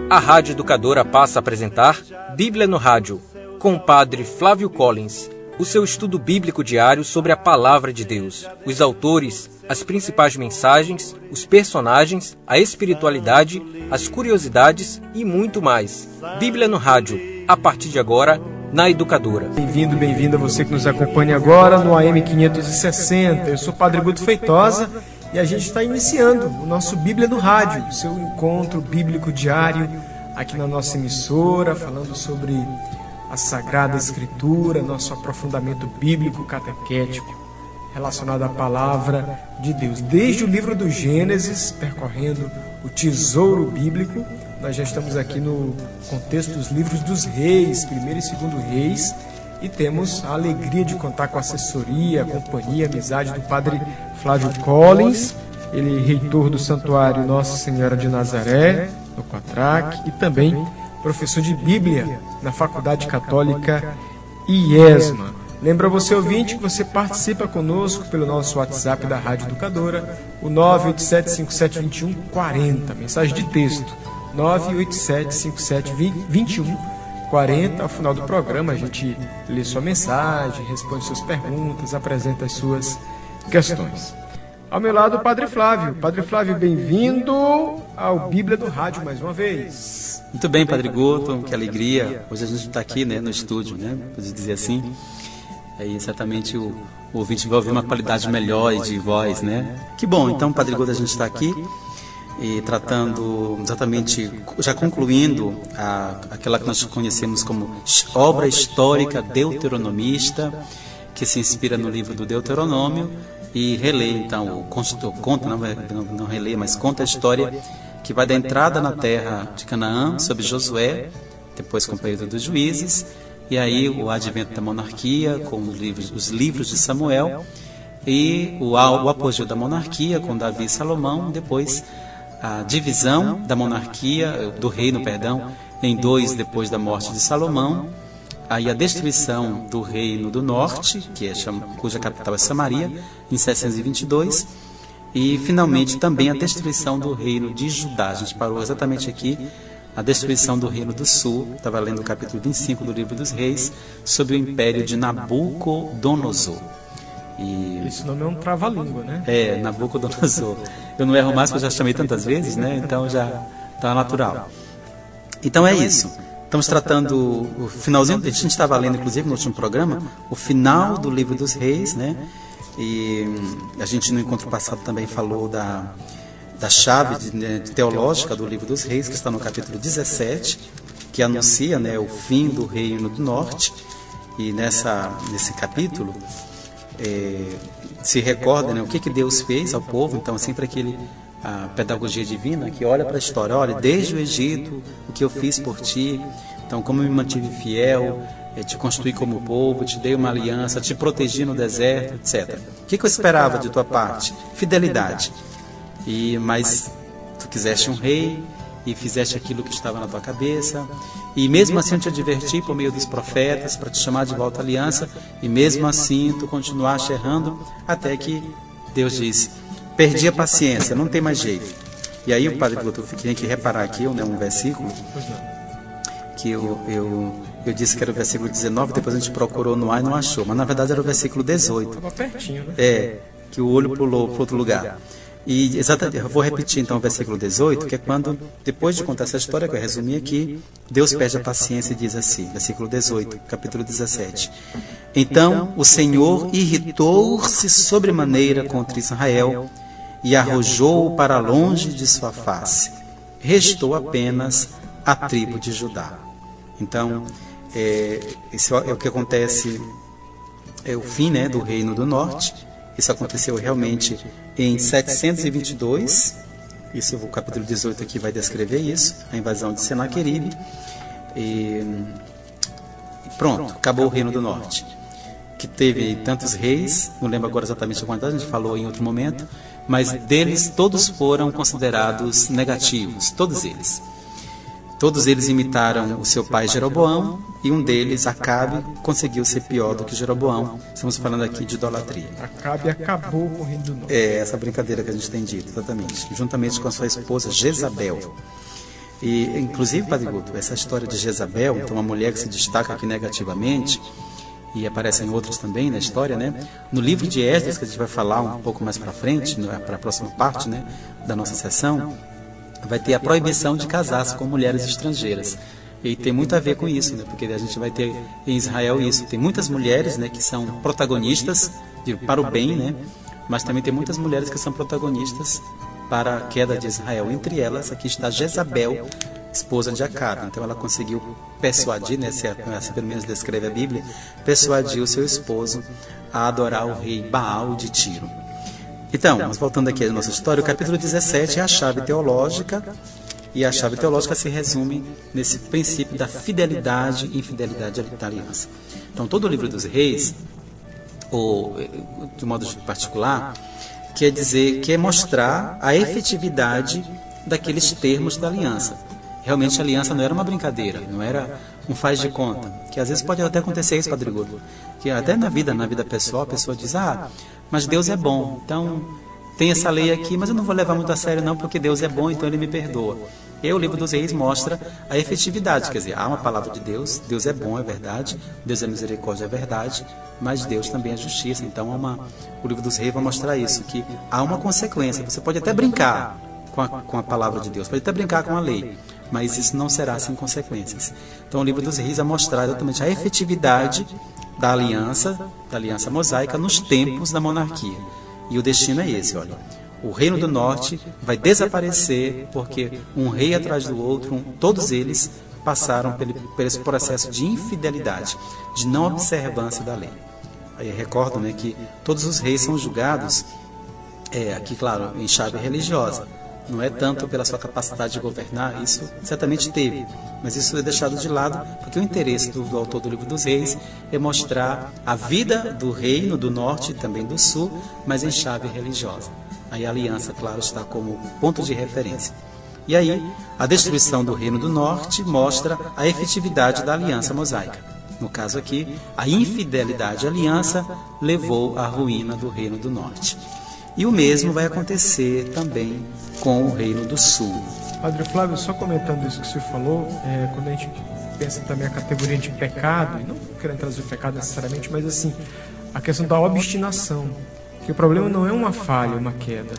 A Rádio Educadora passa a apresentar Bíblia no Rádio, com o Padre Flávio Collins, o seu estudo bíblico diário sobre a Palavra de Deus, os autores, as principais mensagens, os personagens, a espiritualidade, as curiosidades e muito mais. Bíblia no Rádio, a partir de agora, na Educadora. Bem-vindo, bem-vinda você que nos acompanha agora no AM 560. Eu sou o Padre Guto Feitosa e a gente está iniciando o nosso Bíblia no Rádio, o seu encontro bíblico diário aqui na nossa emissora, falando sobre a Sagrada Escritura, nosso aprofundamento bíblico catequético relacionado à Palavra de Deus. Desde o livro do Gênesis, percorrendo o tesouro bíblico, nós já estamos aqui no contexto dos livros dos reis, primeiro e segundo reis, e temos a alegria de contar com a assessoria, a companhia, a amizade do Padre Flávio Collins, ele é reitor do Santuário Nossa Senhora de Nazaré, no Quatrac, e também professor de Bíblia na Faculdade Católica IESMA. Lembra você, ouvinte, que você participa conosco pelo nosso WhatsApp da Rádio Educadora, o 987-5721-40, mensagem de texto, 987-5721-40. Ao final do programa a gente lê sua mensagem, responde suas perguntas, apresenta as suas questões. Ao meu lado, o Padre Flávio. Padre Flávio, bem-vindo ao Bíblia do Rádio mais uma vez. Muito bem, Padre Guto, que alegria. Hoje a gente está aqui, no estúdio, pode dizer assim. Aí certamente o ouvinte vai ouvir uma qualidade melhor de voz, Que bom, então, Padre Guto, a gente está aqui e tratando exatamente, já concluindo aquela que nós conhecemos como obra histórica deuteronomista, que se inspira no livro do Deuteronômio e relê, então, conta, não relê, mas conta a história que vai da entrada na terra de Canaã, sob Josué, depois com o período dos juízes, e aí o advento da monarquia, com os livros de Samuel, e o apogeu da monarquia, com Davi e Salomão, depois a divisão da monarquia, do reino, em dois depois da morte de Salomão, aí a destruição do reino do norte, cuja capital é Samaria, em 722, e finalmente também a destruição do reino de Judá. A gente parou exatamente aqui, a destruição do reino do sul, estava lendo o capítulo 25 do livro dos reis, sob o império de Nabucodonosor. Esse nome é um trava-língua, Nabucodonosor. Eu não erro mais porque eu já chamei tantas vezes, então já está natural. Então é isso. Estamos tratando o finalzinho, a gente estava lendo, inclusive, no último programa, o final do livro dos reis, E a gente no encontro passado também falou da chave teológica do livro dos reis, que está no capítulo 17, que anuncia o fim do reino do norte. E nesse capítulo se recorda o que Deus fez ao povo. Então é sempre a pedagogia divina que olha para a história, olha, desde o Egito, o que eu fiz por ti, então como me mantive fiel, te construí como povo, te dei uma aliança, te protegi no deserto, etc. O que eu esperava de tua parte? Fidelidade. Mas tu quiseste um rei e fizeste aquilo que estava na tua cabeça, e mesmo assim eu te adverti por meio dos profetas para te chamar de volta à aliança, e mesmo assim tu continuaste errando, até que Deus disse: perdi a paciência, não tem mais jeito. E aí o Padre Guto tem que reparar aqui um versículo que eu disse que era o versículo 19, depois a gente procurou no ar e não achou, mas na verdade era o versículo 18. Estava pertinho, que o olho pulou para outro lugar. E exatamente, eu vou repetir então o versículo 18, que é quando, depois de contar essa história que eu resumi aqui, Deus perde a paciência e diz assim, versículo 18, capítulo 17. Então o Senhor irritou-se sobremaneira contra Israel e arrojou-o para longe de sua face. Restou apenas a tribo de Judá. Então, esse é o que acontece, é o fim do reino do norte. Isso aconteceu realmente em 722, o capítulo 18 aqui vai descrever isso, a invasão de Senaqueribe, e pronto, acabou o reino do norte, que teve tantos reis, não lembro agora exatamente a quantidade, a gente falou em outro momento, mas deles todos foram considerados negativos, todos eles. Todos eles imitaram o seu pai Jeroboão, e um deles, Acabe, conseguiu ser pior do que Jeroboão. Estamos falando aqui de idolatria. Acabe acabou com o reino do norte. É essa brincadeira que a gente tem dito, exatamente. Juntamente com a sua esposa Jezabel. E, inclusive, Padre Guto, essa história de Jezabel, então uma mulher que se destaca aqui negativamente, e aparecem outros também na história, né? No livro de Esdras, que a gente vai falar um pouco mais para frente, para a próxima parte, né, da nossa sessão, vai ter a proibição de casar-se com mulheres estrangeiras. E tem muito a ver com isso, né? Porque a gente vai ter em Israel isso. Tem muitas mulheres, né, que são protagonistas para o bem, né? Mas também tem muitas mulheres que são protagonistas para a queda de Israel. Entre elas, aqui está Jezabel, esposa de Acabe. Então ela conseguiu persuadir, né, assim pelo menos descreve a Bíblia, persuadiu seu esposo a adorar o rei Baal de Tiro. Então, mas voltando aqui à nossa história, o capítulo 17 é a chave teológica, e a chave teológica se resume nesse princípio da fidelidade e infidelidade da aliança. Então, todo o livro dos reis, ou de modo particular, quer mostrar a efetividade daqueles termos da aliança. Realmente a aliança não era uma brincadeira, não era um faz de conta, que às vezes pode até acontecer isso, Padre Guto, que até na vida pessoal a pessoa diz, mas Deus é bom, então tem essa lei aqui, mas eu não vou levar muito a sério não, porque Deus é bom, então Ele me perdoa. E o livro dos reis mostra a efetividade, quer dizer, há uma palavra de Deus, Deus é bom, é verdade, Deus é misericórdia, é verdade, mas Deus também é justiça. Então o livro dos reis vai mostrar isso, que há uma consequência. Você pode até brincar com a palavra de Deus, pode até brincar com a lei, mas isso não será sem consequências. Então o livro dos reis vai mostrar exatamente a efetividade da aliança mosaica nos tempos da monarquia. E o destino é esse, olha. O reino do norte vai desaparecer porque um rei atrás do outro, todos eles passaram por esse processo de infidelidade, de não observância da lei. Aí recordo, né, que todos os reis são julgados, aqui claro, em chave religiosa. Não é tanto pela sua capacidade de governar, isso certamente teve, mas isso é deixado de lado porque o interesse do autor do livro dos reis é mostrar a vida do reino do norte e também do sul, mas em chave religiosa. Aí a aliança, claro, está como ponto de referência. E aí, a destruição do reino do norte mostra a efetividade da aliança mosaica. No caso aqui, a infidelidade à aliança levou à ruína do reino do norte. E o mesmo vai acontecer também com o reino do sul. Padre Flávio, só comentando isso que o senhor falou, quando a gente pensa também a categoria de pecado, e não querendo trazer o pecado necessariamente, mas assim, a questão da obstinação. Que o problema não é uma falha, uma queda.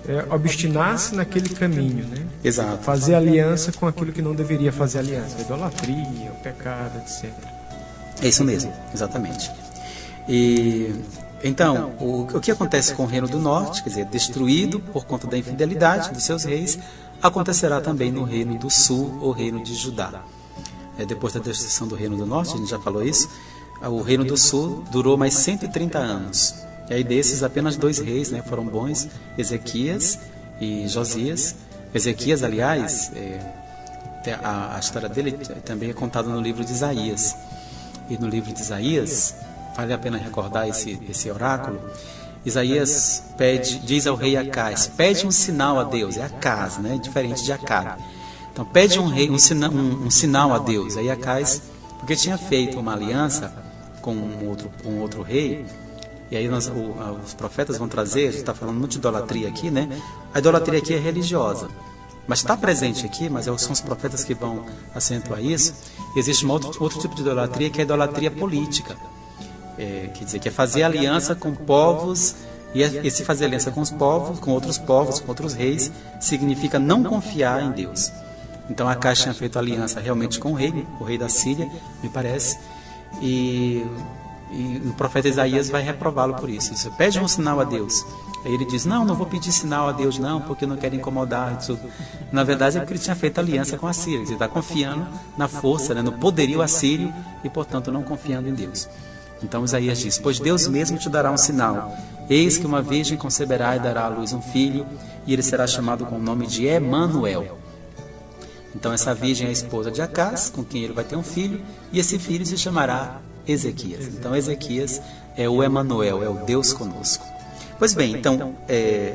É obstinar-se naquele caminho, né? Exato. Fazer aliança com aquilo que não deveria fazer aliança. A idolatria, o pecado, etc. É isso mesmo, exatamente. E então, o que acontece com o reino do norte, quer dizer, destruído por conta da infidelidade dos seus reis, acontecerá também no reino do sul, ou reino de Judá. Depois da destruição do reino do norte, a gente já falou isso, o reino do sul durou mais 130 anos. E aí desses, apenas 2 reis, né, foram bons, Ezequias e Josias. Ezequias, aliás, a história dele também é contada no livro de Isaías. E no livro de Isaías, vale a pena recordar esse oráculo, Isaías diz ao rei Acás, pede um sinal a Deus, é Acás, né, diferente de Acabe. Então pede um sinal a Deus. Aí Acás, porque tinha feito uma aliança com um outro rei, e aí os profetas vão trazer, a gente está falando muito de idolatria aqui, né? A idolatria aqui é religiosa, mas está presente aqui, mas são os profetas que vão acentuar isso. Existe outro tipo de idolatria, que é a idolatria política. Quer dizer, que é fazer aliança com povos, e esse fazer aliança com os povos, com outros povos, com outros reis, significa não confiar em Deus. Então Acás tinha feito aliança realmente com o rei da Síria, me parece, e o profeta Isaías vai reprová-lo por isso. Isso, pede um sinal a Deus. Aí ele diz, não vou pedir sinal a Deus não, porque eu não quero incomodar. Isso. Na verdade é porque ele tinha feito aliança com a Síria. Ele está confiando na força, né, no poderio assírio e, portanto, não confiando em Deus. Então Isaías diz, pois Deus mesmo te dará um sinal. Eis que uma virgem conceberá e dará à luz um filho, e ele será chamado com o nome de Emanuel. Então essa virgem é a esposa de Acás, com quem ele vai ter um filho, e esse filho se chamará Ezequias. Então Ezequias é o Emanuel, é o Deus conosco. Pois bem, então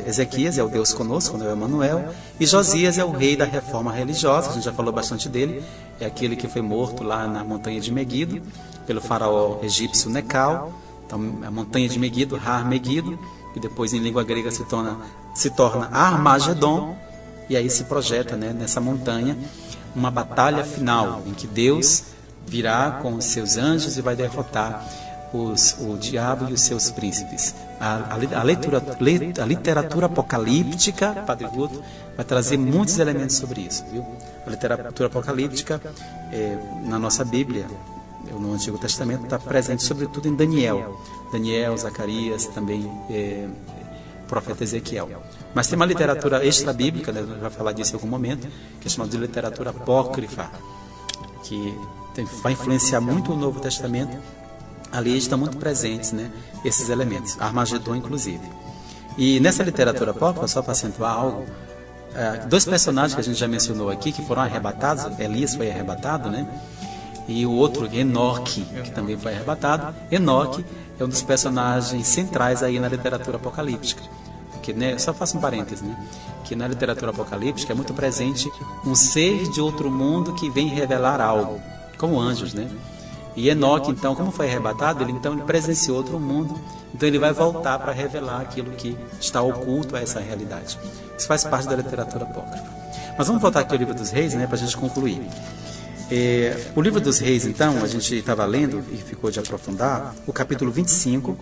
Ezequias é o Deus conosco, é o Emanuel, e Josias é o rei da reforma religiosa, a gente já falou bastante dele, é aquele que foi morto lá na montanha de Megido, pelo faraó egípcio Necal. Então a montanha de Megido, Har Megido, que depois em língua grega se torna Armagedon, e aí se projeta, né, nessa montanha uma batalha final, em que Deus virá com os seus anjos e vai derrotar o diabo e os seus príncipes. A literatura apocalíptica, Padre Guto, vai trazer muitos elementos sobre isso, viu? A literatura apocalíptica, na nossa Bíblia, no Antigo Testamento, está presente sobretudo em Daniel, Zacarias, também o profeta Ezequiel. Mas tem uma literatura extra-bíblica, né, a gente vai falar disso em algum momento, que é chamada de literatura apócrifa, que vai influenciar muito o Novo Testamento. Ali estão muito presentes, né, esses elementos, Armagedon inclusive. E nessa literatura apócrifa, só para acentuar algo, dois personagens que a gente já mencionou aqui, que foram arrebatados, Elias foi arrebatado, né? E o outro, Enoque, que também foi arrebatado. Enoque é um dos personagens centrais aí na literatura apocalíptica. Porque, né, só faço um parênteses, né? Que na literatura apocalíptica é muito presente um ser de outro mundo que vem revelar algo, como anjos, né? E Enoque, então, como foi arrebatado, ele presenciou outro mundo, então ele vai voltar para revelar aquilo que está oculto a essa realidade. Isso faz parte da literatura apócrifa. Mas vamos voltar aqui ao Livro dos Reis, né, para a gente concluir. O Livro dos Reis, então, a gente estava lendo e ficou de aprofundar o capítulo 25,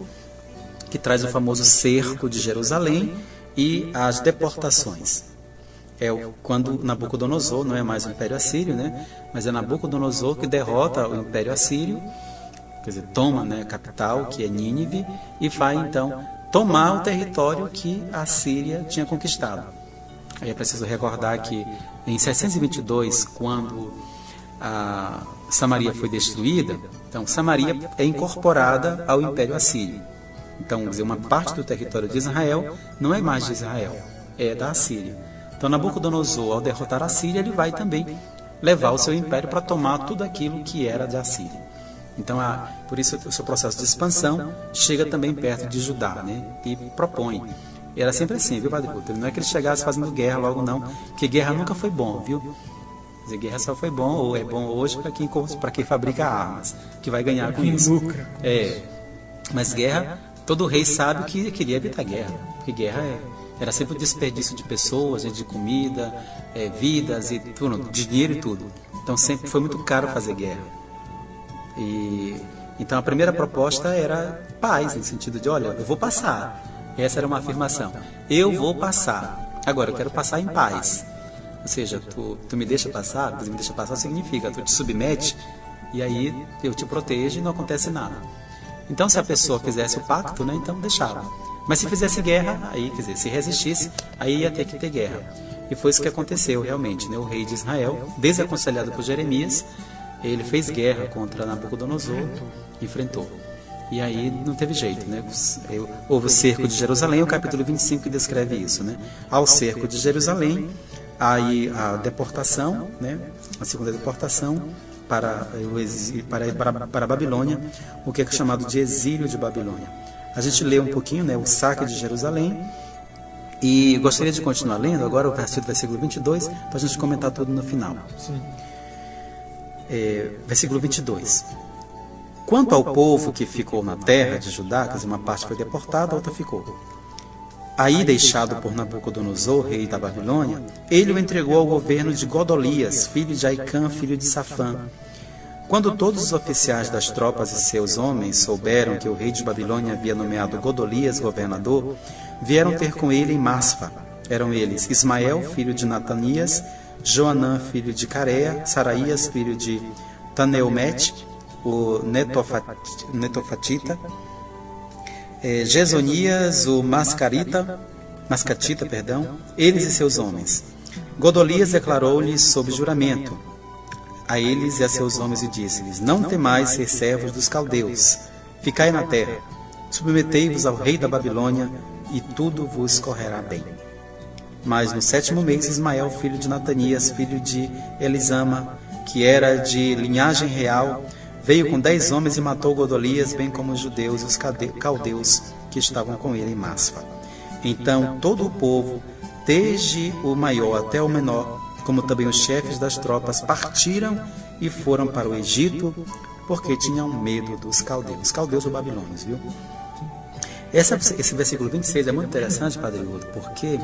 que traz o famoso cerco de Jerusalém e as deportações. Quando Nabucodonosor, não é mais o Império Assírio, né, mas é Nabucodonosor que derrota o Império Assírio, quer dizer, toma, né, a capital, que é Nínive, e vai então tomar o território que a Síria tinha conquistado. Aí é preciso recordar que em 722, quando a Samaria foi destruída, então Samaria é incorporada ao Império Assírio. Então, quer dizer, uma parte do território de Israel não é mais de Israel, é da Assíria. Então, Nabucodonosor, ao derrotar a Síria, ele vai também levar o seu império para tomar tudo aquilo que era da Síria. Então, por isso, o seu processo de expansão chega também perto de Judá, né? E propõe. E era sempre assim, viu, Padre Guto? Não é que ele chegasse fazendo guerra logo, não, porque guerra nunca foi bom, viu? Quer dizer, guerra só foi bom, ou é bom hoje para quem fabrica armas, que vai ganhar com isso. Mas guerra, todo rei sabe que queria evitar guerra, porque guerra era sempre um desperdício de pessoas, de comida, vidas, e tudo, de dinheiro e tudo. Então sempre foi muito caro fazer guerra. Então a primeira proposta era paz, no sentido de, olha, eu vou passar. Essa era uma afirmação. Eu vou passar. Agora, eu quero passar em paz. Ou seja, tu me deixa passar, me deixa passar significa, tu te submete, e aí eu te protejo e não acontece nada. Então se a pessoa fizesse o pacto, né, então deixava. Mas se fizesse guerra, aí, quer dizer, se resistisse, aí ia ter que ter guerra. E foi isso que aconteceu realmente, né? O rei de Israel, desaconselhado por Jeremias, ele fez guerra contra Nabucodonosor, enfrentou. E aí não teve jeito, né? Houve o cerco de Jerusalém, o capítulo 25 que descreve isso, né? Ao cerco de Jerusalém, aí a deportação, né? A segunda deportação para a Babilônia, o que é chamado de exílio de Babilônia. A gente lê um pouquinho, né, o saque de Jerusalém, e gostaria de continuar lendo agora o versículo 22, para a gente comentar tudo no final. Sim. Versículo 22. Quanto ao povo que ficou na terra de Judá, quer dizer, uma parte foi deportada, a outra ficou. Aí, deixado por Nabucodonosor, rei da Babilônia, ele o entregou ao governo de Godolias, filho de Aicã, filho de Safã. Quando todos os oficiais das tropas e seus homens souberam que o rei de Babilônia havia nomeado Godolias governador, vieram ter com ele em Masfa. Eram eles Ismael, filho de Natanias, Joanã, filho de Carea, Saraías, filho de Taneumete, o Netofatita, Jezonias, o Mascatita, eles e seus homens. Godolias declarou-lhes sob juramento a eles e a seus homens e disse-lhes: não temais ser servos dos caldeus, ficai na terra, submetei-vos ao rei da Babilônia e tudo vos correrá bem. Mas no 7º mês, Ismael, filho de Natanias, filho de Elisama, que era de linhagem real, veio com 10 homens e matou Godolias, bem como os judeus e os caldeus que estavam com ele em Masfa. Então todo o povo, desde o maior até o menor, como também os chefes das tropas, partiram e foram para o Egito, porque tinham medo dos caldeus ou babilônios, viu? Esse versículo 26 é muito interessante, Padre Guto, porque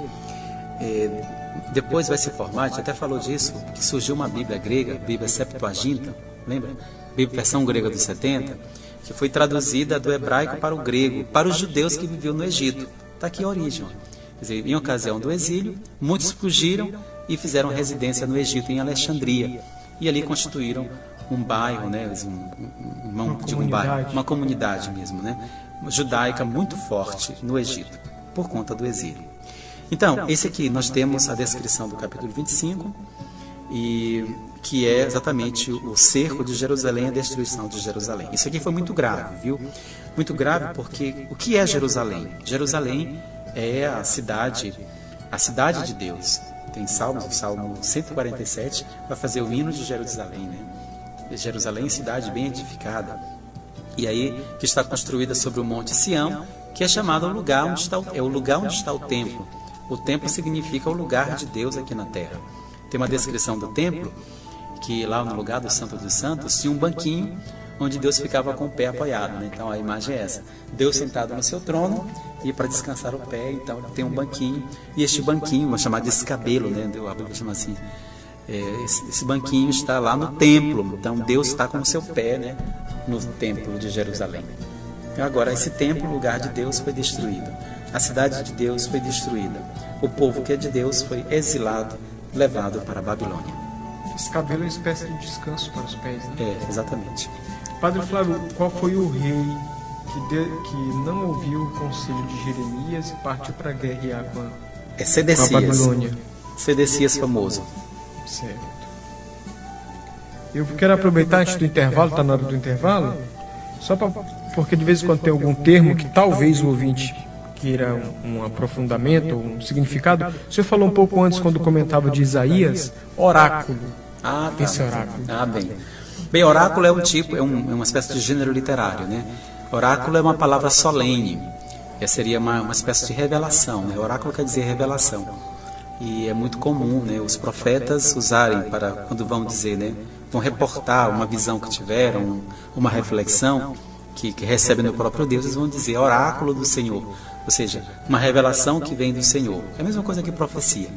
depois vai se formar, a gente até falou disso, que surgiu uma Bíblia grega, Bíblia Septuaginta, lembra? Bíblia versão grega dos 70, que foi traduzida do hebraico para o grego, para os judeus que viviam no Egito. Está aqui a origem. Quer dizer, em ocasião do exílio, muitos fugiram e fizeram residência no Egito, em Alexandria. E ali constituíram um bairro, né, uma comunidade mesmo, né, judaica muito forte no Egito, por conta do exílio. Então, esse aqui nós temos a descrição do capítulo 25, e que é exatamente o cerco de Jerusalém e a destruição de Jerusalém. Isso aqui foi muito grave, viu? Muito grave porque o que é Jerusalém? Jerusalém é a cidade de Deus. Tem Salmo 147, vai fazer o hino de Jerusalém, né? Jerusalém, cidade bem edificada. E aí, que está construída sobre o Monte Sião, que é chamado o lugar onde está o templo. O templo significa o lugar de Deus aqui na terra. Tem uma descrição do templo, que lá no lugar do Santo dos Santos, tinha um banquinho onde Deus ficava com o pé apoiado, né? Então a imagem é essa. Deus sentado no seu trono e para descansar o pé, então tem um banquinho. E este banquinho, vamos chamar de escabelo, né? A Bíblia chama assim. Esse banquinho está lá no templo. Então Deus está com o seu pé, né, no templo de Jerusalém. Agora, esse templo, lugar de Deus, foi destruído. A cidade de Deus foi destruída. O povo que é de Deus foi exilado, levado para a Babilônia. Esse cabelo é uma espécie de descanso para os pés, né? Exatamente. Padre Flávio, qual foi o rei que não ouviu o conselho de Jeremias e partiu para guerrear com a Babilônia? Sedecias famoso. Certo. Eu quero aproveitar antes do intervalo, está na hora do intervalo, porque de vez em quando tem algum termo que talvez o ouvinte queira um aprofundamento, um significado. O senhor falou um pouco antes, quando comentava de Isaías, oráculo. Tá. Esse oráculo. Bem, oráculo é uma espécie de gênero literário, né? Oráculo é uma palavra solene. Seria uma espécie de revelação, né? Oráculo quer dizer revelação. E é muito comum, né, os profetas usarem para, quando vão dizer, né, vão reportar uma visão que tiveram, uma reflexão que recebem do próprio Deus, eles vão dizer oráculo do Senhor. Ou seja, uma revelação que vem do Senhor. É a mesma coisa que profecia.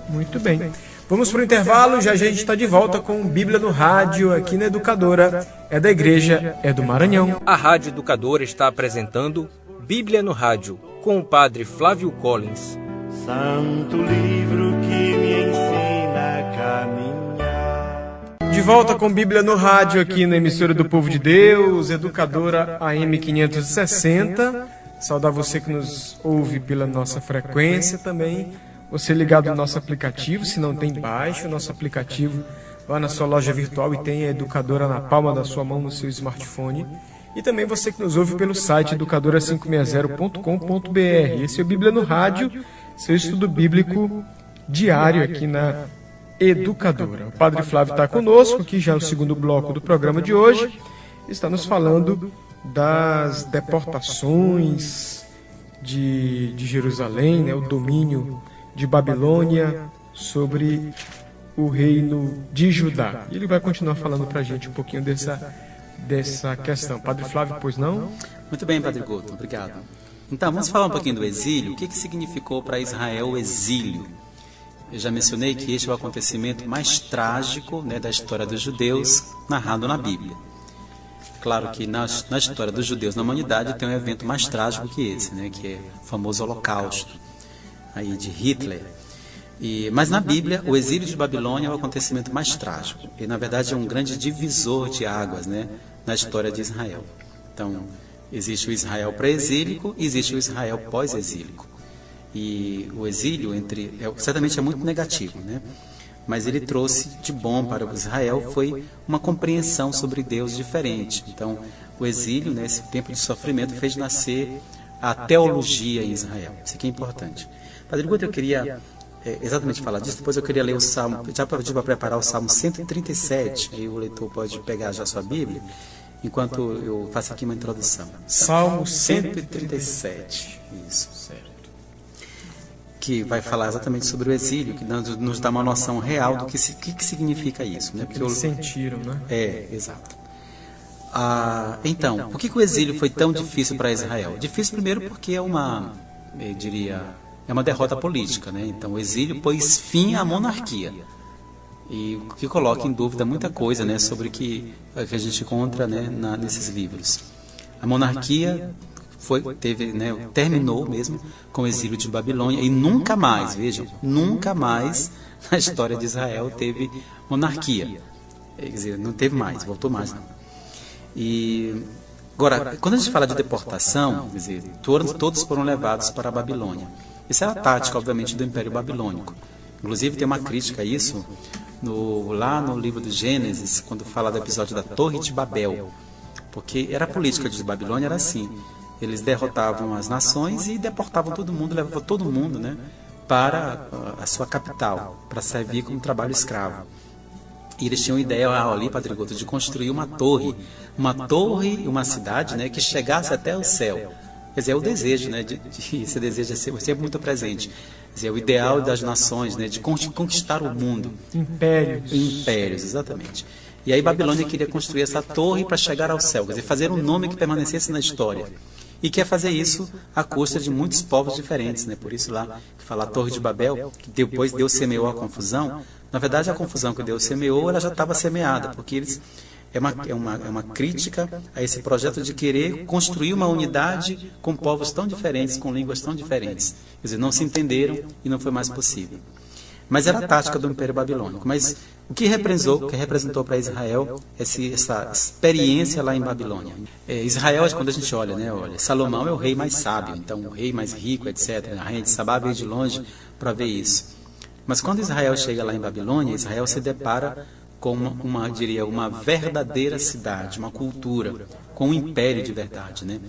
Muito bem. Vamos para o intervalo, já a gente está de volta com Bíblia no Rádio, aqui na Educadora. É da Igreja, é do Maranhão. A Rádio Educadora está apresentando Bíblia no Rádio, com o Padre Flávio Collins. Santo livro que me ensina a caminhar. De volta com Bíblia no Rádio, aqui na emissora do Povo de Deus, Educadora AM 560. Saudar você que nos ouve pela nossa frequência também. Você ligado no nosso aplicativo, se não tem, baixe o nosso aplicativo. Vá na sua loja virtual e tenha a Educadora na palma da sua mão no seu smartphone. E também você que nos ouve pelo site educadora560.com.br. Esse é o Bíblia no Rádio, seu estudo bíblico diário aqui na Educadora. O Padre Flávio está conosco, aqui já é o segundo bloco do programa de hoje. Está nos falando das deportações de Jerusalém, né, o domínio de Babilônia sobre o reino de Judá. E ele vai continuar falando para a gente um pouquinho dessa questão. Padre Flávio, pois não? Muito bem, Padre Guto, obrigado. Então, vamos falar um pouquinho do exílio. O que significou para Israel o exílio? Eu já mencionei que este é o acontecimento mais trágico, né, da história dos judeus, narrado na Bíblia. Claro que na história dos judeus na humanidade tem um evento mais trágico que esse, né, que é o famoso Holocausto aí de Hitler. Mas na Bíblia, o exílio de Babilônia é o acontecimento mais trágico. E, na verdade, é um grande divisor de águas, né, na história de Israel. Então, existe o Israel pré-exílico e existe o Israel pós-exílico. E o exílio certamente é muito negativo, né? Mas ele trouxe de bom para o Israel foi uma compreensão sobre Deus diferente. Então, o exílio, né, esse tempo de sofrimento, fez nascer a teologia em Israel. Isso aqui é importante. Padre Guto, eu queria exatamente falar disso, depois eu queria ler o Salmo, já pedi para preparar o Salmo 137, aí o leitor pode pegar já a sua Bíblia, enquanto eu faço aqui uma introdução. Salmo 137, isso, certo. Que vai falar exatamente sobre o exílio, que nos dá uma noção real do que significa isso. Né? Porque eles sentiram, né? Exato. Então, por que o exílio foi tão difícil para Israel? Difícil primeiro porque é é uma derrota política, né? Então o exílio pôs fim à monarquia. E o que coloca em dúvida muita coisa, né, sobre o que a gente encontra, né, nesses livros. A monarquia terminou mesmo com o exílio de Babilônia e nunca mais, vejam, nunca mais na história de Israel teve monarquia. Quer dizer, não teve mais, voltou mais não. E agora, quando a gente fala de deportação, quer dizer, todos foram levados para a Babilônia. Isso é a tática, obviamente, do Império Babilônico. Inclusive tem uma crítica a isso lá no livro do Gênesis, quando fala do episódio da Torre de Babel. Porque a política de Babilônia era assim. Eles derrotavam as nações e deportavam todo mundo, levavam todo mundo, né, para a sua capital, para servir como trabalho escravo. E eles tinham ideia ali, Padre Guto, de construir uma torre e uma cidade, né, que chegasse até o céu. Quer dizer, é o desejo, né, esse desejo é sempre muito presente. Quer dizer, é o ideal das nações, né, de conquistar o mundo. Impérios, exatamente. E aí Babilônia queria construir essa torre para chegar ao céu, quer dizer, fazer um nome que permanecesse na história. E quer fazer isso à custa de muitos povos diferentes, né? Por isso lá, que fala a Torre de Babel, que depois Deus semeou a confusão. Na verdade, a confusão que Deus semeou, ela já estava semeada, porque eles é uma crítica a esse projeto de querer construir uma unidade com povos tão diferentes, com línguas tão diferentes. Quer dizer, não se entenderam e não foi mais possível. Mas era a tática do Império Babilônico. Mas o que representou para Israel essa experiência lá em Babilônia? Israel, quando a gente olha, Salomão é o rei mais sábio, então o rei mais rico, etc. A rainha de Sabá veio de longe para ver isso. Mas quando Israel chega lá em Babilônia, Israel se depara com uma verdadeira cidade, uma cultura, com um império de verdade, né?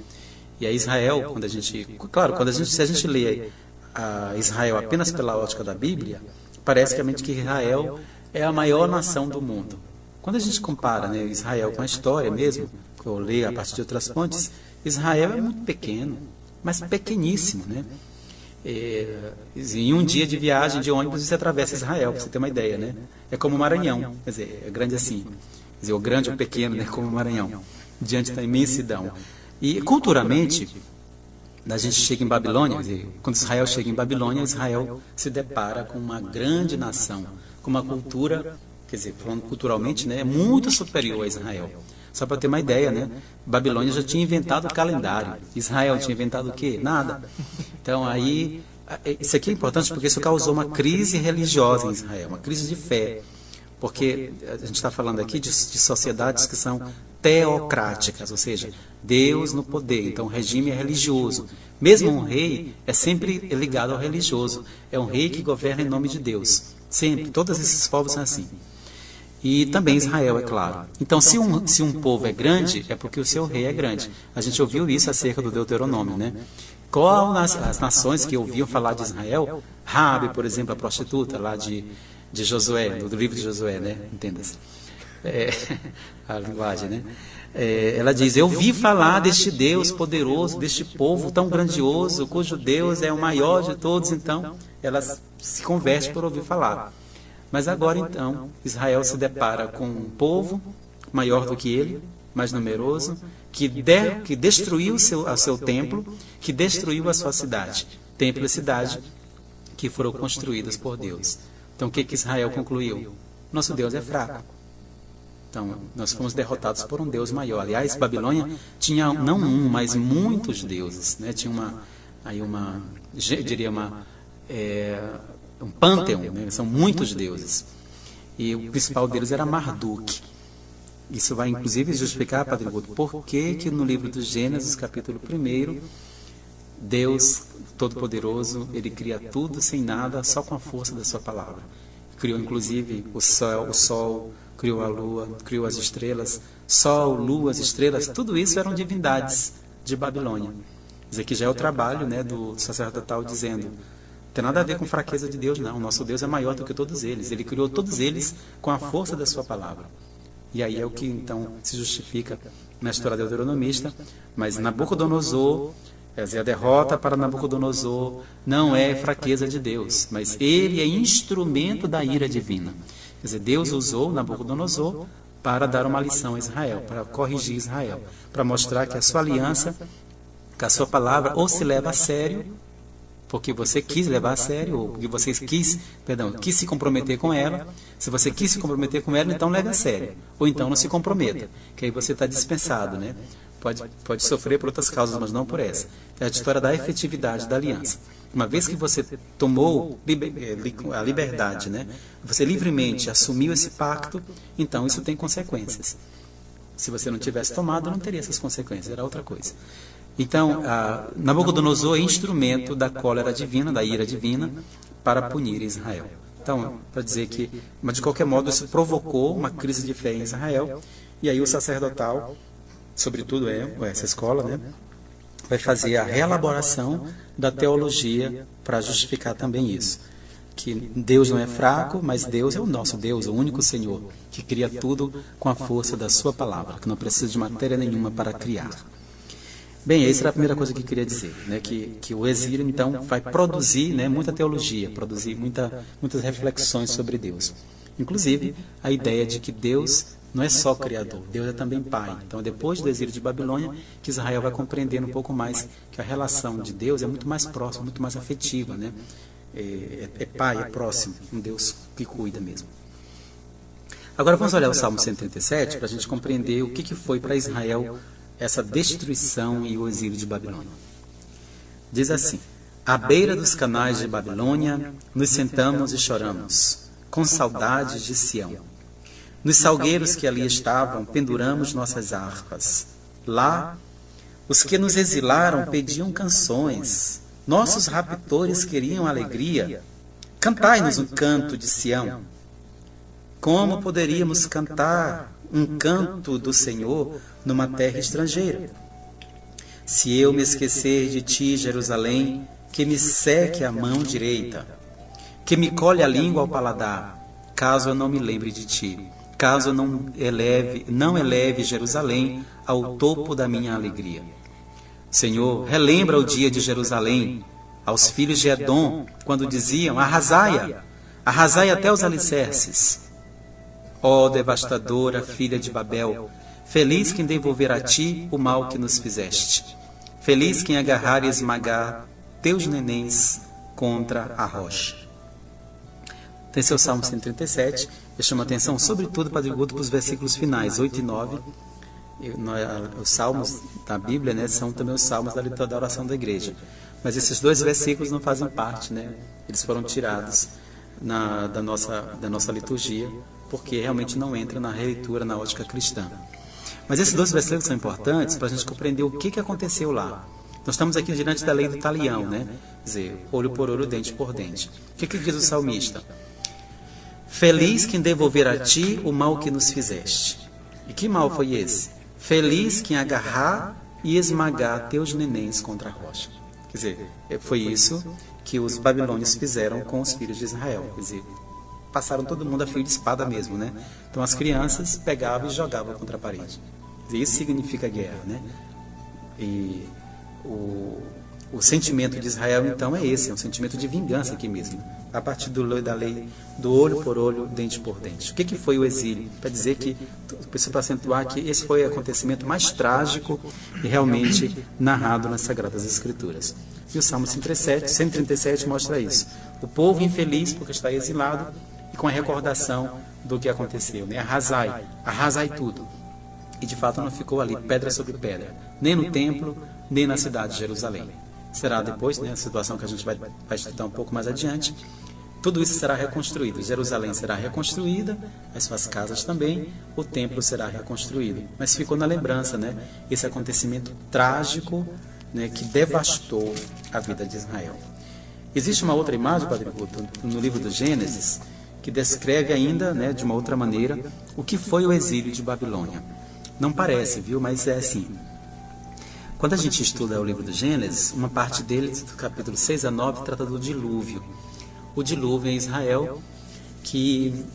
E aí Israel, se a gente lê Israel apenas pela ótica da Bíblia, parece realmente que Israel é a maior nação do mundo. Quando a gente compara, né, Israel com a história mesmo, que eu leio a partir de outras fontes, Israel é muito pequeno, mas pequeníssimo, né? Em um dia de viagem de ônibus você atravessa Israel, para você ter uma ideia, né? É como o Maranhão, quer dizer, é grande assim. Quer dizer, o grande ou pequeno, né, como o Maranhão, diante da imensidão. E culturalmente, a gente chega em Babilônia, quer dizer, quando Israel chega em Babilônia, Israel se depara com uma grande nação, com uma cultura, quer dizer, falando culturalmente, né, muito superior a Israel. Só para ter uma ideia, né? Babilônia já tinha inventado o calendário. Israel tinha inventado o quê? Nada. Então aí, isso aqui é importante porque isso causou uma crise religiosa em Israel, uma crise de fé. Porque a gente está falando aqui de sociedades que são teocráticas, ou seja, Deus no poder. Então o regime é religioso. Mesmo um rei é sempre ligado ao religioso. É um rei que governa em nome de Deus. Sempre. Todos esses povos são assim. E também Israel, é claro. Então, se um povo é grande, é porque o seu rei é grande. A gente ouviu isso acerca do Deuteronômio, né? Qual as nações que ouviam falar de Israel? Raabe, por exemplo, a prostituta lá de Josué, do livro de Josué, né? Entenda-se. A linguagem, né? Ela diz, eu vi falar deste Deus poderoso, deste povo tão grandioso, cujo Deus é o maior de todos. Então, ela se converte por ouvir falar. Mas agora, então, Israel se depara com um povo maior do que ele, mais numeroso, que destruiu o seu templo, que destruiu a sua cidade. Templo e cidade que foram construídas por Deus. Então, o que Israel concluiu? Nosso Deus é fraco. Então, nós fomos derrotados por um Deus maior. Aliás, Babilônia tinha não um, mas muitos deuses, né? Tinha um pânteon, né? São muitos deuses. E o principal deles era Marduk. Isso vai, inclusive, justificar, Padre Guto, por que no livro do Gênesis, capítulo 1, Deus Todo-Poderoso, ele cria tudo sem nada, só com a força da sua palavra. Criou, inclusive, o sol, criou a lua, criou as estrelas. Sol, lua, as estrelas, tudo isso eram divindades de Babilônia. Isso aqui já é o trabalho, né, do sacerdotal dizendo... Não tem nada a ver com fraqueza de Deus, não. O nosso Deus é maior do que todos eles. Ele criou todos eles com a força da sua palavra. E aí é o que, então, se justifica na história deuteronomista. Mas Nabucodonosor, quer dizer, a derrota para Nabucodonosor não é fraqueza de Deus, mas ele é instrumento da ira divina. Quer dizer, Deus usou Nabucodonosor para dar uma lição a Israel, para corrigir Israel, para mostrar que a sua aliança, que a sua palavra ou se leva a sério, porque você quis levar a sério, ou porque você quis se comprometer com ela. Se você quis se comprometer com ela, então leve a sério. Ou então não se comprometa, que aí você está dispensado, né? Pode sofrer por outras causas, mas não por essa. É a história da efetividade da aliança. Uma vez que você tomou a liberdade, né? Você livremente assumiu esse pacto, então isso tem consequências. Se você não tivesse tomado, não teria essas consequências, era outra coisa. Então, Nabucodonosor é instrumento da cólera divina, da ira divina, para punir Israel. Então, para dizer que, mas de qualquer modo, isso provocou uma crise de fé em Israel, e aí o sacerdotal, sobretudo essa escola, né, vai fazer a reelaboração da teologia para justificar também isso. Que Deus não é fraco, mas Deus é o nosso Deus, o único Senhor, que cria tudo com a força da sua palavra, que não precisa de matéria nenhuma para criar. Bem, essa era a primeira coisa que eu queria dizer, né, que o exílio, então, vai produzir, né, muita teologia, produzir muitas reflexões sobre Deus. Inclusive, a ideia de que Deus não é só Criador, Deus é também Pai. Então, depois do exílio de Babilônia, que Israel vai compreendendo um pouco mais que a relação de Deus é muito mais próxima, muito mais afetiva, né? É Pai, é próximo, um Deus que cuida mesmo. Agora vamos olhar o Salmo 137 para a gente compreender o que foi para Israel essa destruição e o exílio de Babilônia. Diz assim: à beira dos canais de Babilônia, nos sentamos e choramos, com saudades de Sião. Nos salgueiros que ali estavam, penduramos nossas harpas. Lá, os que nos exilaram pediam canções. Nossos raptores queriam alegria. Cantai-nos um canto de Sião. Como poderíamos cantar um canto do Senhor numa terra estrangeira? Se eu me esquecer de ti, Jerusalém, que me seque a mão direita, que me colhe a língua ao paladar, caso eu não me lembre de ti, caso eu não eleve Jerusalém ao topo da minha alegria. Senhor, relembra o dia de Jerusalém, aos filhos de Edom, quando diziam: arrasai-a, arrasai até os alicerces. Ó devastadora filha de Babel, feliz quem devolver a ti o mal que nos fizeste. Feliz quem agarrar e esmagar teus nenéns contra a rocha. Tem seu Salmo 137, eu chamo a atenção sobretudo, Padre Guto, para os versículos finais, 8 e 9. Os salmos da Bíblia, né, são também os salmos da oração da igreja. Mas esses dois versículos não fazem parte, né? Eles foram tirados da nossa liturgia, porque realmente não entra na releitura, na ótica cristã. Mas esses dois versículos são importantes para a gente compreender o que aconteceu lá. Nós estamos aqui diante da lei do talião, né? Quer dizer, olho por olho, dente por dente. O que diz o salmista? Feliz quem devolver a ti o mal que nos fizeste. E que mal foi esse? Feliz quem agarrar e esmagar teus nenéns contra a rocha. Quer dizer, foi isso que os babilônios fizeram com os filhos de Israel. Quer dizer, passaram todo mundo a fio de espada mesmo, né? Então as crianças pegavam e jogavam contra a parede. Quer dizer, isso significa guerra, né? E o sentimento de Israel, então, é esse, é um sentimento de vingança aqui mesmo, a partir da lei do olho por olho, dente por dente. O que foi o exílio? Para dizer que, para acentuar que esse foi o acontecimento mais trágico e realmente narrado nas Sagradas Escrituras. E o Salmo 137 mostra isso. O povo infeliz porque está exilado e com a recordação do que aconteceu, né? Arrasai tudo. E de fato não ficou ali pedra sobre pedra, nem no templo, nem na cidade de Jerusalém. Será depois, né, a situação que a gente vai estudar um pouco mais adiante, tudo isso será reconstruído. Jerusalém será reconstruída, as suas casas também, o templo será reconstruído. Mas ficou na lembrança, né, esse acontecimento trágico, né, que devastou a vida de Israel. Existe uma outra imagem, Padre Guto, no livro do Gênesis, que descreve ainda, né, de uma outra maneira, o que foi o exílio de Babilônia. Não parece, viu, mas é assim. Quando a gente estuda o livro do Gênesis, uma parte dele, do capítulo 6 a 9, trata do dilúvio. O dilúvio em Israel, que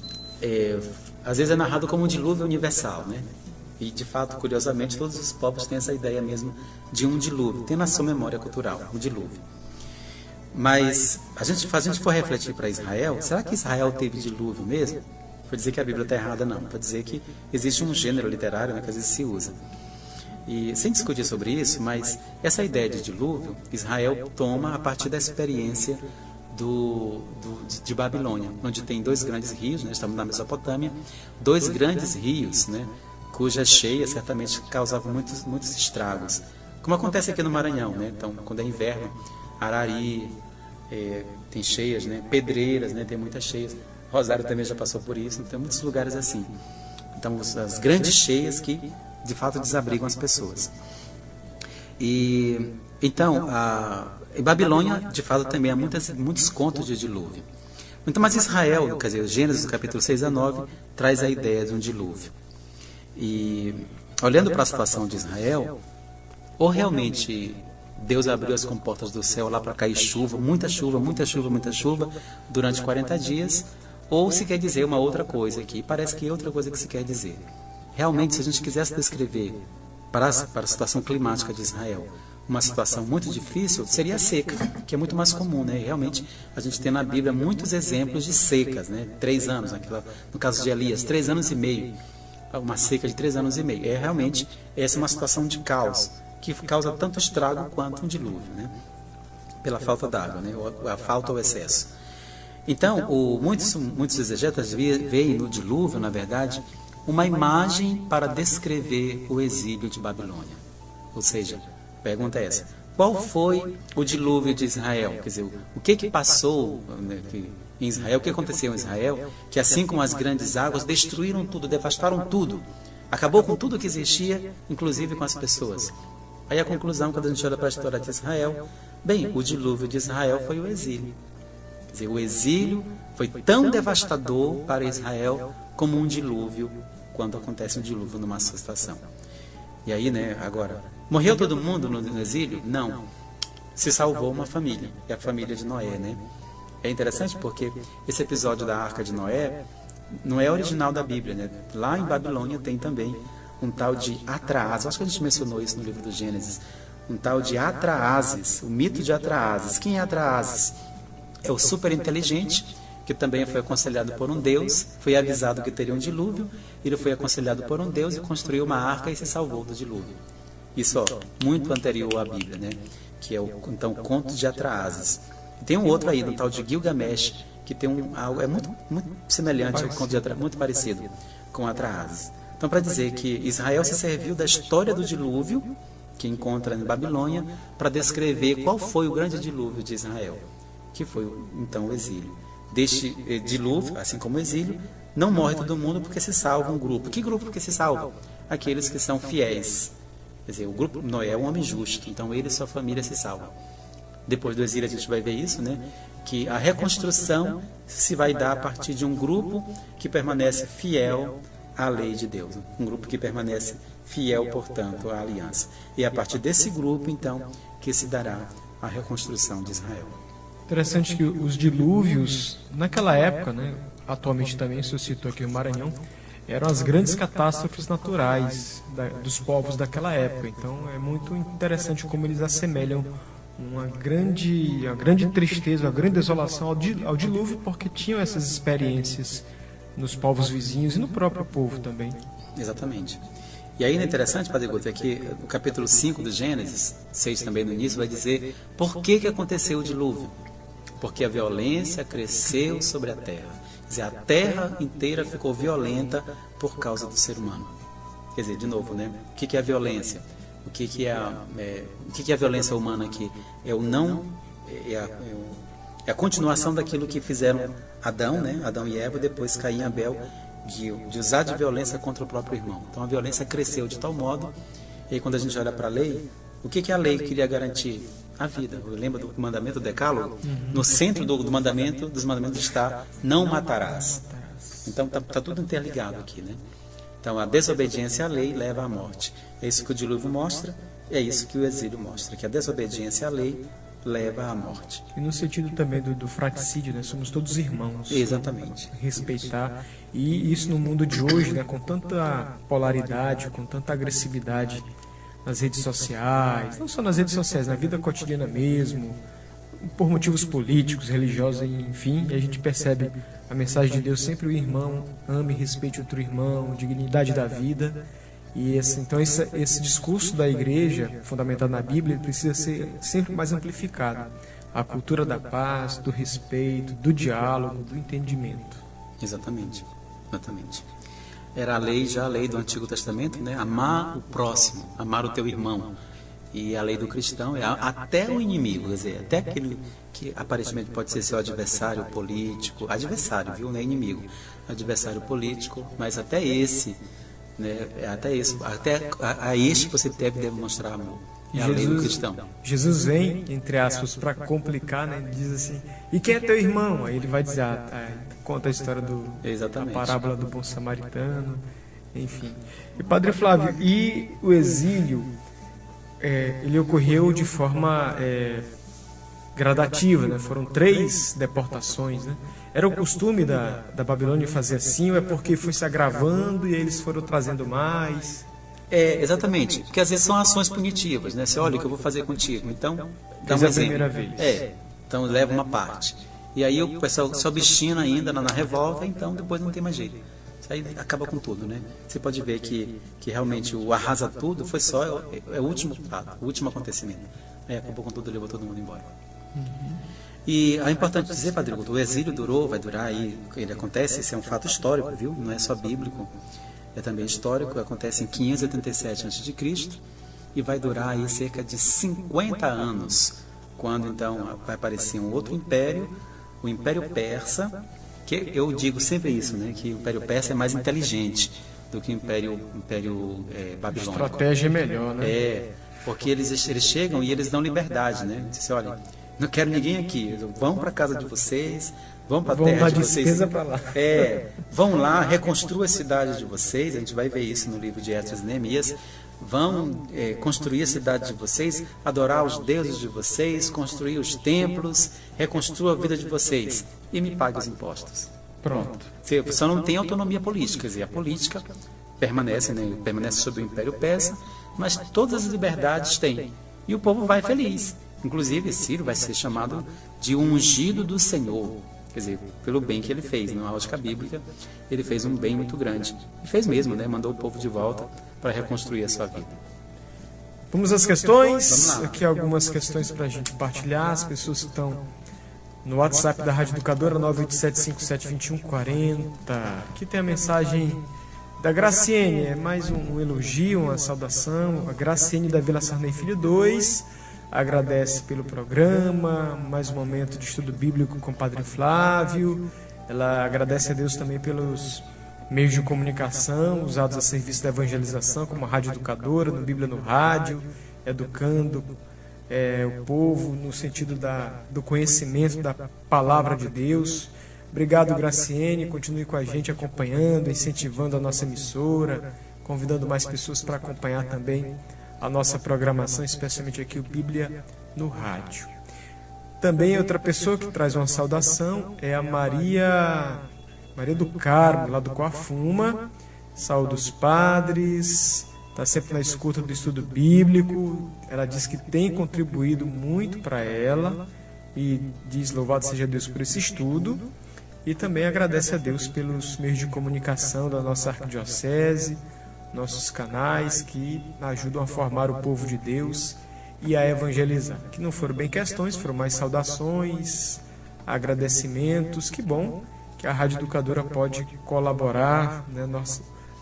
às vezes é narrado como um dilúvio universal, né? E, de fato, curiosamente, todos os povos têm essa ideia mesmo de um dilúvio, tem na sua memória cultural, o dilúvio. Mas, se a gente for refletir para Israel, será que Israel teve dilúvio mesmo? Para dizer que a Bíblia está errada, não. Para dizer que existe um gênero literário, né, que às vezes se usa. E sem discutir sobre isso, mas essa ideia de dilúvio, Israel toma a partir da experiência de Babilônia, onde tem 2 grandes rios, né, estamos na Mesopotâmia, 2 grandes rios, né, cujas cheias certamente causavam muitos estragos, como acontece aqui no Maranhão, né? Então, quando é inverno, Arari tem cheias, né, Pedreiras, né, tem muitas cheias, Rosário também já passou por isso, então tem muitos lugares assim. Então, as grandes cheias que de fato desabrigam as pessoas. E então, em Babilônia, de fato, também há muitos contos de dilúvio. Então, mas Israel, quer dizer, Gênesis, capítulo 6 a 9, traz a ideia de um dilúvio. E, olhando para a situação de Israel, ou realmente Deus abriu as comportas do céu lá para cair chuva, muita chuva, durante 40 dias, ou se quer dizer uma outra coisa aqui. Parece que é outra coisa que se quer dizer. Realmente, se a gente quisesse descrever para a situação climática de Israel uma situação muito difícil, seria a seca, que é muito mais comum, né? E realmente, a gente tem na Bíblia muitos exemplos de secas, né? 3 anos, no caso de Elias, 3 anos e meio, uma seca de 3 anos e meio. Realmente, essa é uma situação de caos, que causa tanto estrago quanto um dilúvio, né? Pela falta d'água, né? A falta ou excesso. Então, muitos exegetas veem no dilúvio, na verdade, uma imagem para descrever o exílio de Babilônia. Ou seja, a pergunta é essa: qual foi o dilúvio de Israel? Quer dizer, o que passou, né, em Israel, o que aconteceu em Israel, que assim como as grandes águas destruíram tudo, devastaram tudo, acabou com tudo que existia, inclusive com as pessoas. Aí a conclusão, quando a gente olha para a história de Israel, bem, o dilúvio de Israel foi o exílio. Quer dizer, o exílio foi tão devastador para Israel como um dilúvio, quando acontece um dilúvio numa situação. E aí, né, agora, morreu todo mundo no exílio? Não. Se salvou uma família, é a família de Noé, né? É interessante porque esse episódio da Arca de Noé não é original da Bíblia, né? Lá em Babilônia tem também um tal de Atraazes, acho que a gente mencionou isso no livro do Gênesis, um tal de Atraazes, o mito de Atraazes. Quem é Atraazes? É o super inteligente, que também foi aconselhado por um Deus, foi avisado que teria um dilúvio, ele foi aconselhado por um Deus e construiu uma arca e se salvou do dilúvio. Isso, muito anterior à Bíblia, né? Que é o conto de Atraazes. Tem um outro aí, no tal de Gilgamesh, que tem algo muito semelhante ao conto de Atraazes, muito parecido com Atraazes. Então, para dizer que Israel se serviu da história do dilúvio, que encontra em Babilônia, para descrever qual foi o grande dilúvio de Israel, que foi, então, o exílio. Deste dilúvio, assim como o exílio, não morre todo mundo porque se salva um grupo. Que grupo que se salva? Aqueles que são fiéis. Quer dizer, o grupo Noé é um homem justo, então ele e sua família se salvam. Depois do exílio a gente vai ver isso, né? Que a reconstrução se vai dar a partir de um grupo que permanece fiel à lei de Deus. Um grupo que permanece fiel, portanto, à aliança. E é a partir desse grupo, então, que se dará a reconstrução de Israel. Interessante que os dilúvios, naquela época, né, atualmente também, se eu citou aqui o Maranhão, eram as grandes catástrofes naturais dos povos daquela época. Então é muito interessante como eles assemelham uma grande tristeza, uma grande desolação ao dilúvio, porque tinham essas experiências nos povos vizinhos e no próprio povo também. Exatamente. E aí é interessante, Padre Guto, é que o capítulo 5 do Gênesis, 6 também no início, vai dizer por que aconteceu o dilúvio. Porque a violência cresceu sobre a terra. Quer dizer, a terra inteira ficou violenta por causa do ser humano. Quer dizer, de novo, né? O que é a violência? O que é a violência humana aqui? É a continuação daquilo que fizeram Adão, né? Adão e Eva, depois Caim e Abel, de usar de violência contra o próprio irmão. Então a violência cresceu de tal modo, e aí quando a gente olha para a lei, o que a lei queria garantir? A vida. Lembra do mandamento do Decálogo? No centro dos mandamentos está não matarás. Então está tudo interligado aqui, né? Então a desobediência à lei leva à morte. É isso que o dilúvio mostra, é isso que o exílio mostra, que a desobediência à lei leva à morte. E no sentido também do fratricídio, né? Somos todos irmãos. Exatamente. Respeitar. E isso no mundo de hoje, né? Com tanta polaridade, com tanta agressividade nas redes sociais, não só nas redes sociais, na vida cotidiana mesmo, por motivos políticos, religiosos, enfim, e a gente percebe a mensagem de Deus sempre: o irmão ame e respeite outro irmão, dignidade da vida. E então esse discurso da igreja, fundamentado na Bíblia, precisa ser sempre mais amplificado. A cultura da paz, do respeito, do diálogo, do entendimento. Exatamente. Era a lei do Antigo Testamento, né? Amar o próximo, amar o teu irmão. E a lei do cristão é até o inimigo, quer dizer, até aquele que aparentemente pode ser seu adversário político, adversário, viu, não é inimigo, adversário político, mas até esse, né? Até a este você deve demonstrar amor. É a lei do cristão. Jesus vem, entre aspas, para complicar, né? Ele diz assim: e quem é teu irmão? Aí ele vai dizer, conta a história da parábola do bom samaritano, enfim. E Padre Flávio, e o exílio, ele ocorreu de forma gradativa, né? Foram 3 deportações, né? Era o costume da Babilônia fazer assim, ou é porque foi se agravando e eles foram trazendo mais? Exatamente, porque às vezes são ações punitivas, né? Você olha o que eu vou fazer contigo, então dá um Desde a exemplo. primeira vez. Então leva uma parte. E aí o pessoal se obstina ainda na revolta, então depois não tem mais jeito. Isso aí acaba com tudo, né? Você pode ver que realmente o arrasa tudo foi só o último fato, o último acontecimento. Aí acabou com tudo, levou todo mundo embora. E é importante dizer, Padre Guto, o exílio vai durar aí, ele acontece, esse é um fato histórico, viu? Não é só bíblico. É também histórico, acontece em 587 a.C. e vai durar aí cerca de 50 anos, quando então vai aparecer um outro império, o Império Persa, que eu digo sempre isso, né, que o Império Persa é mais inteligente do que o Império Babilônico. A estratégia é melhor, né? Porque eles chegam e eles dão liberdade, né? Dizem, olha, não quero ninguém aqui, vão para a casa de vocês, vão para a terra de vocês. Para lá. Vão lá, reconstrua a cidade de vocês. A gente vai ver isso no livro de Esdras e Neemias. Vão construir a cidade de vocês, adorar os deuses de vocês, construir os templos, reconstrua a vida de vocês e me pague os impostos. Pronto. Você só não tem autonomia política, quer dizer, a política permanece, né, permanece sob o Império Persa, mas todas as liberdades tem. E o povo vai feliz. Inclusive, Ciro vai ser chamado de ungido do Senhor. Quer dizer, pelo bem que ele fez, na ótica bíblica, ele fez um bem muito grande. E fez mesmo, né? Mandou o povo de volta para reconstruir a sua vida. Vamos às questões. Vamos lá. Aqui algumas questões para a gente partilhar. As pessoas que estão no WhatsApp da Rádio Educadora, 987572140. Aqui tem a mensagem da Graciene. É mais um elogio, uma saudação. A Graciene da Vila Sarney Filho 2. Agradece pelo programa, mais um momento de estudo bíblico com o Padre Flávio. Ela agradece a Deus também pelos meios de comunicação usados a serviço da evangelização, como a Rádio Educadora, no Bíblia no Rádio, educando o povo no sentido do conhecimento da Palavra de Deus. Obrigado, Graciene. Continue com a gente acompanhando, incentivando a nossa emissora, convidando mais pessoas para acompanhar também a nossa programação, especialmente aqui o Bíblia no Rádio. Também outra pessoa que traz uma saudação é a Maria do Carmo, lá do Coafuma. Saúde os padres, está sempre na escuta do estudo bíblico. Ela diz que tem contribuído muito para ela e diz louvado seja Deus por esse estudo. E também agradece a Deus pelos meios de comunicação da nossa arquidiocese, nossos canais que ajudam a formar o povo de Deus e a evangelizar. Que não foram bem questões, foram mais saudações, agradecimentos. Que bom que a Rádio Educadora pode colaborar, né?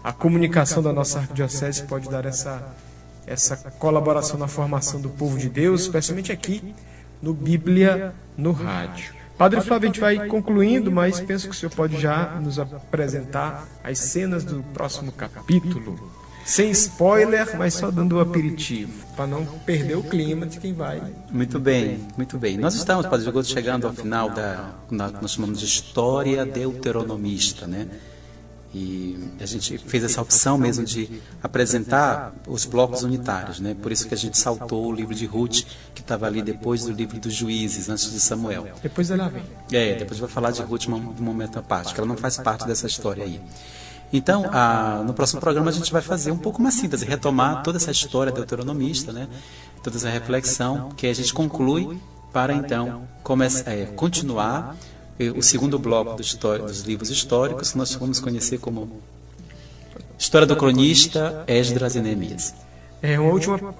A comunicação da nossa arquidiocese pode dar essa colaboração na formação do povo de Deus, especialmente aqui no Bíblia no Rádio. Padre Flávio, a gente vai concluindo, mas penso que o senhor pode já nos apresentar as cenas do próximo capítulo. Sem spoiler, mas só dando o aperitivo, para não perder o clima de quem vai. Muito bem, muito bem. Nós estamos, Padre Gigoto, chegando ao final nós chamamos de história deuteronomista, né? E a gente fez essa opção mesmo de apresentar os blocos unitários, né? Por isso que a gente saltou o livro de Ruth, que estava ali depois do livro dos Juízes, antes de Samuel. Depois ela vem. Depois eu vou falar de Ruth um momento à parte, que ela não faz parte dessa história aí. Então, no próximo programa a gente vai fazer um pouco uma síntese, retomar toda essa história deuteronomista, né? Toda essa reflexão, que a gente conclui para então continuar o segundo bloco dos livros históricos, que nós vamos conhecer como História do cronista, Esdras e Neemias.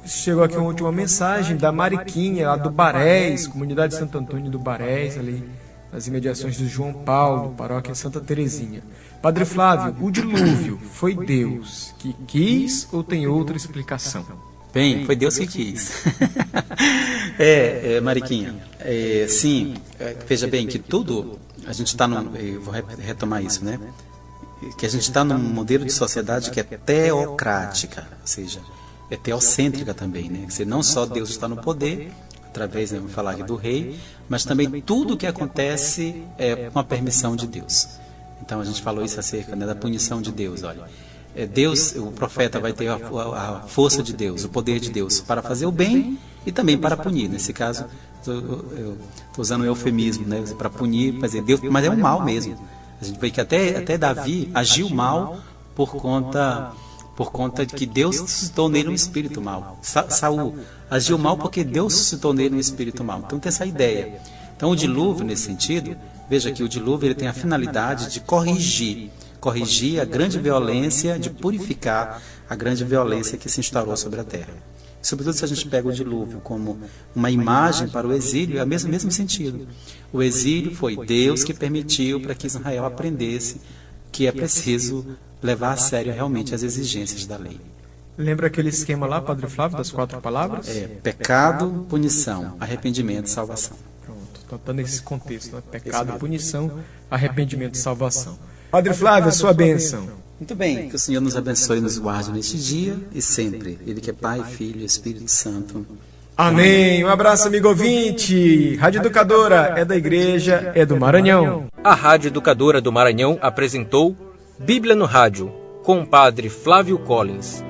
Chegou aqui uma última mensagem da Mariquinha, lá do Barés, comunidade Santo Antônio do Barés, ali nas imediações do João Paulo, paróquia Santa Terezinha. Padre Flávio, o dilúvio foi Deus que quis ou tem outra explicação? Bem, foi Deus que quis. Mariquinha, sim, veja bem que tudo, a gente está eu vou retomar isso, né? Que a gente está num modelo de sociedade que é teocrática, ou seja, é teocêntrica também, né? Quer dizer, não só Deus está no poder, através, vamos falar aqui do rei, mas também tudo o que acontece é com a permissão de Deus. Então a gente falou isso acerca, né, da punição de Deus, olha. Deus, o profeta vai ter a força de Deus, o poder de Deus para fazer o bem e também para punir. Nesse caso, eu estou usando o eufemismo, né, para punir, para dizer Deus, mas é o mal mesmo. A gente vê que até Davi agiu mal por conta de que Deus suscitou nele um espírito mal. Saul agiu mal porque Deus suscitou nele um espírito mal. Então tem essa ideia. Então o dilúvio, nesse sentido, veja que o dilúvio ele tem a finalidade de corrigir a grande violência, de purificar a grande violência que se instaurou sobre a terra. Sobretudo se a gente pega o dilúvio como uma imagem para o exílio, é o mesmo sentido. O exílio foi Deus que permitiu para que Israel aprendesse que é preciso levar a sério realmente as exigências da lei. Lembra aquele esquema lá, Padre Flávio, das 4 palavras? Pecado, punição, arrependimento e salvação. Pronto, está dando esse contexto, né? Pecado, punição, arrependimento e salvação. Padre Flávio, a sua bênção. Muito bem, que o Senhor nos abençoe e nos guarde neste dia e sempre. Ele que é Pai, Filho e Espírito Santo. Amém. Um abraço, amigo ouvinte. Rádio Educadora é da Igreja, é do Maranhão. A Rádio Educadora do Maranhão apresentou Bíblia no Rádio, com o Padre Flávio Collins.